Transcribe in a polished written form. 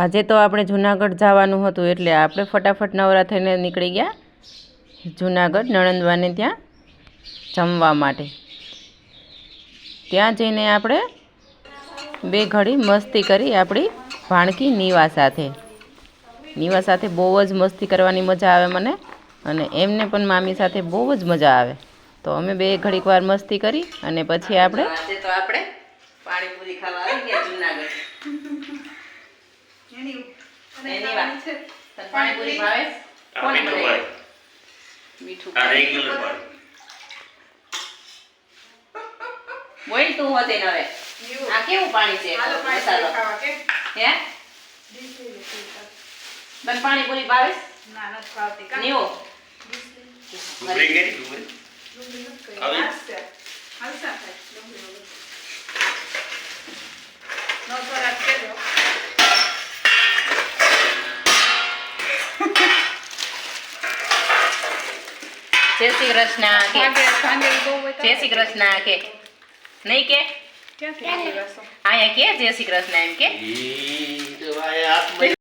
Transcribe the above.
આજે તો આપણે જુનાગઢ જવાનું હતું એટલે આપણે ફટાફટ નવરા થઈને નીકળી ગયા જુનાગઢ નણંદવાને ત્યાં જમવા માટે। ત્યાં જઈને આપણે બે ઘડી મસ્તી કરી આપણી ભાણકી નીવા સાથે। નીવા સાથે બહુ જ મસ્તી કરવાની મજા આવે મને, અને એમને પણ મામી સાથે બહુ જ મજા આવે। તો અમે બે ઘડીક વાર મસ્તી કરી અને પછી આપણે પાણીપુરી ખાવા આવી ગયા જુનાગઢ। પાણીપુરી ભાવે? કોણ બનાવે? મીઠું આ રેગ્યુલર પાણી બોલ તું હોતે ન હવે આ કેવું પાણી છે? મસાલો હે બન પાણીપુરી ભાવે? ના નથી ભાવતી કા નીવો ડુબળી ગઈ ડુબળી હવે હાલસા થાય ડુબળી નો થોડા કેજો। જય શ્રી કૃષ્ણ કે જય શ્રી કૃષ્ણ કે નહીં કે આયા કે જય શ્રી કૃષ્ણ એમ કે